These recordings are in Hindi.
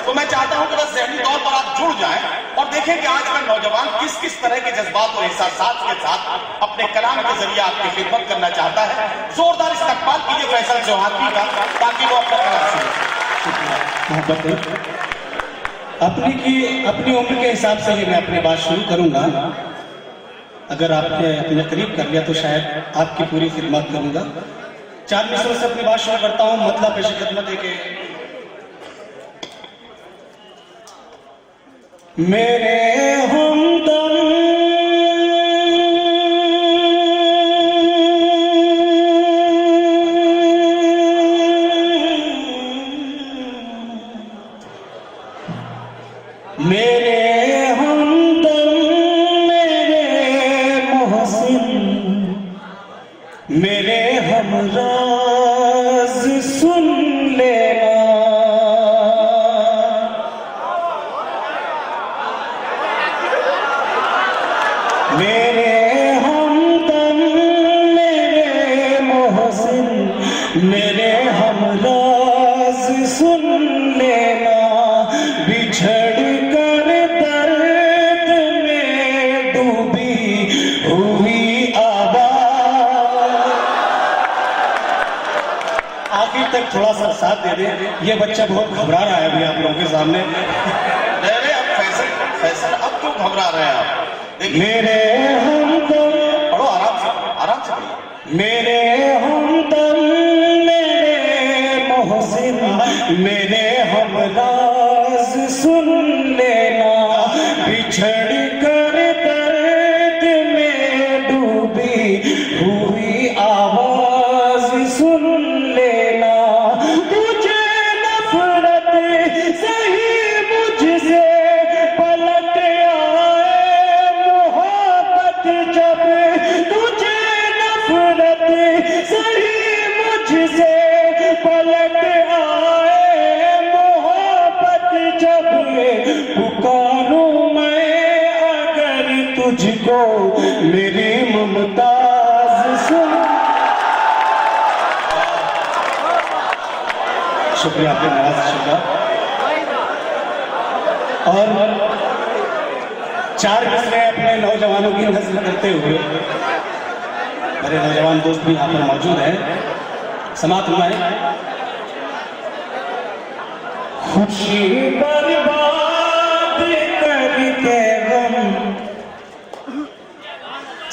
तो मैं चाहता हूं कि बस ज़हनी तौर पर आप जुड़ जाएं और देखें कि आज का नौजवान किस किस तरह के जज्बात और एहसासात के साथ अपने कलाम के जरिए आपकी खिदमत करना चाहता है। जोरदार इस्तकबाल कीजिए फैसल चौहान का, ताकि वो अपना कलाम शुरू अपनी उम्र के हिसाब से ही मैं अपनी बात शुरू करूंगा। अगर आपने अपने करीब कर लिया तो शायद आपकी पूरी खिदमत करूंगा। 4 मिसरों से अपनी बात शुरू करता हूं। मतलब पेश खिदमत है कि मेरे हमदम मेरे हमदम मेरे मोहसिन मेरे हमराज सुन लेना। मेरे हमदम मेरे मोहसिन मेरे हमराज सुन लेना। बिछड़ कर दर्द में डूबी हुई आवाज़। आखिर तक थोड़ा सा साथ दे दे। ये बच्चा बहुत घबरा रहा है अभी आप लोगों के सामने। अरे अब फैसल अब क्यों घबरा रहे हैं आप? मेरे हमदम पढ़ो आराम से पढ़िए। मेरे हमदम मेरे मोहसिन मेरे हमराज सुन लेना। बिछड़ कर दर्द में डूबी हुई आवाज सुन लेना। तुझे नफरत सही मुझसे पलट आए मोहब्बत जब। तुझे नफरत सही मुझसे पलट आए मोहब्बत जब। पुकारूं मैं अगर तुझको मेरी मुमताज सुन। शुक्रिया आपके नवाज शुक्रिया। और 4 मिसरे अपने नौजवानों की नस्ल करते हुए मेरे नौजवान दोस्त भी यहाँ पर मौजूद हैं। समाप्त हुआ है। खुशी बर्बाद करके गम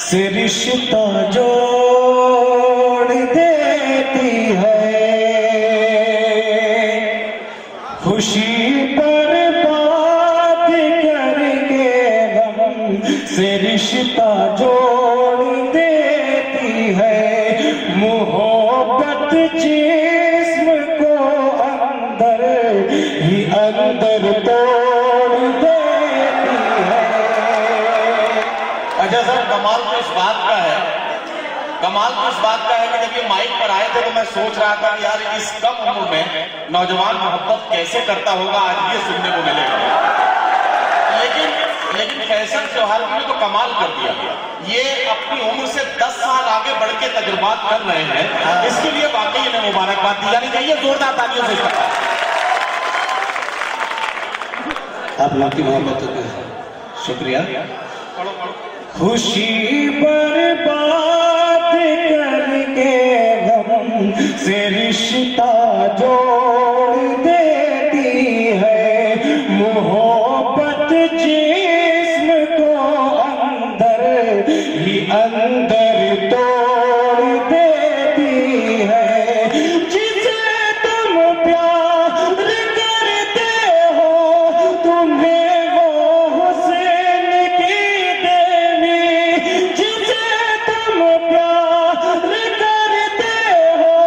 से रिश्ता जोड़ देती है। खुशी बर्बाद करके गम से रिश्ता जोड़ देती है। मोहब्बत जिस्म को अंदर ही अंदर तोड़ देती है। अच्छा सर, कमाल तो इस बात का है कि जब ये माइक पर आए थे तो मैं सोच रहा था कि यार इस कम उम्र में नौजवान मोहब्बत कैसे करता होगा, आज ये सुनने को मिलेगा। लेकिन फैसल चौहान ने तो कमाल कर दिया। ये अपनी उम्र से 10 साल आगे बढ़ के तजुर्बात कर रहे हैं। इसके लिए वाकई इन्हें मुबारकबाद दी जानी चाहिए। जोरदार तालियों से आप लोग की मोहब्बत का शुक्रिया। खुशी बर्बाद करके गम से रिश्ता जोड़ देती है। मोहब्बत जिस्म को अंदर ही अंदर तोड़ देती है। जिसे तुम प्यार करते हो तुम्हें वो हुस्न की देवी। जिसे तुम प्यार करते हो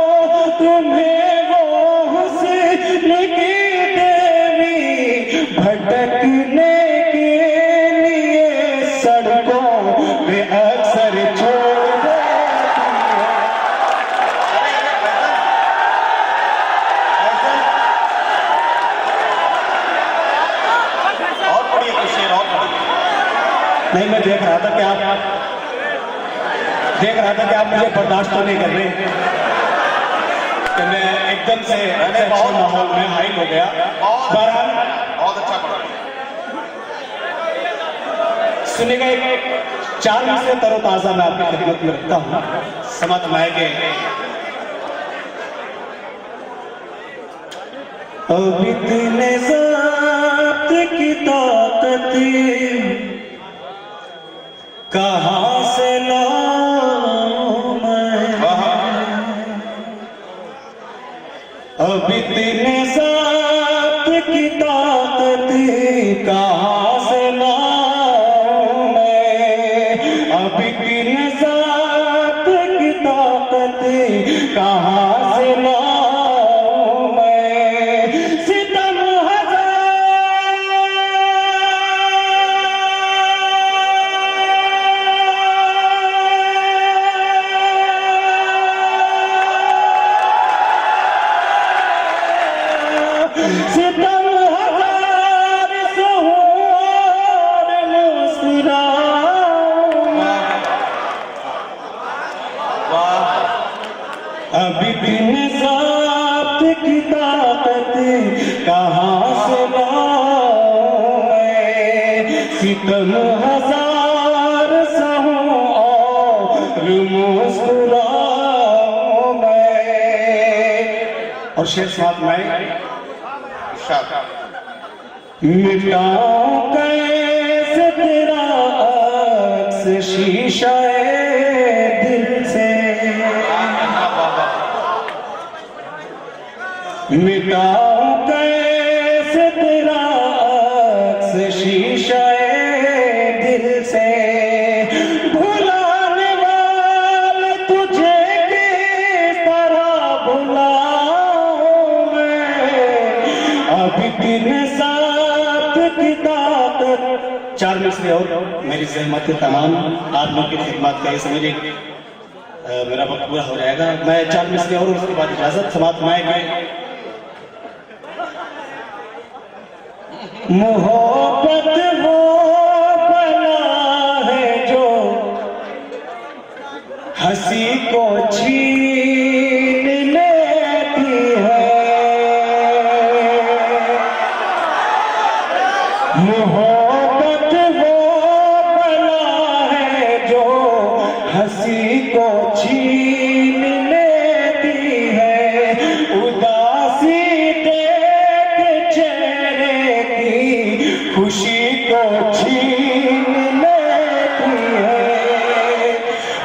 तुम्हें वो हुस्न की देवी। भटकने के लिए सड़कों में अक्सर छोड़ देती है। और पढ़िए तो शेर और पढ़िए। नहीं, मैं देख रहा था कि आप मुझे बर्दाश्त तो नहीं कर रहे कि मैं एकदम से बहुत माहौल में हाइल हो गया। बहरहाल सुनेगा एक 4 मिसरे तरोताजा मैं आपकी खिदमत में रखता हूँ। समात माएंगे। अब इतने ज़ात की ताकत कहाँ से लाऊं मैं, अब इतने ज़ात की ताकत कहाँ से लाऊं मैं, अब इतने ज़ात की ताकत कहाँ से लाऊं मैं। सितम सितम हजार सोहर मुस्कुराऊं, अभी दिन ज़ात की ताकत कहाँ से लाऊं मैं। सितम हजार सहूं और मुस्कुराऊं मैं। और शेर साथ में मिटाऊं कैसे तेरा अक्स शीशाए दिल से, मिटाऊं कैसे तेरा अक्स शीशाए दिल से। भुलाने वाले तुझे किस तरह भुलाऊं मैं, अभी दिन ज़ात की ताकत। 4 मिसरे और मेरी ज़हमत तमाम आप लोग की खिदमत का ये समझिए मेरा वक्त पूरा हो जाएगा। मैं 4 मिसरे और उसके बाद इजाजत समाप्त माएंगे। मोहब्बत वो बला है जो हंसी को छीन लेती है, मोहब्बत वो बला है जो हंसी को छीन लेती है। उदासी देख चेहरे की खुशी को छीन लेती है,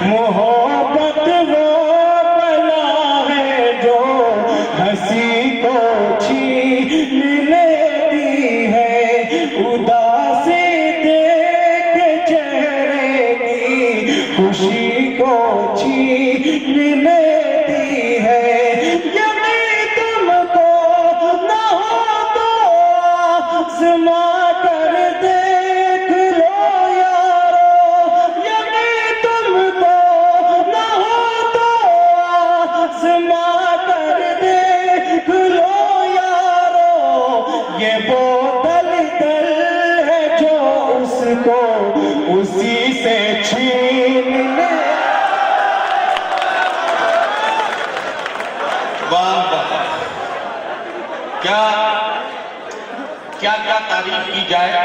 मोहब्बत वो बला है जो हंसी को छीन लेती है। उदासी देख चेहरे की खुशी को छीन लेती है। यदि तुमको न हो तो आज़मा कर देख लो यारो, यदि तुमको न हो तो आज़मा कर देख लो यारो। ये बोतल दल है जो उसको उसी से छीन ले। वाह वाह, क्या क्या क्या तारीफ की जाए।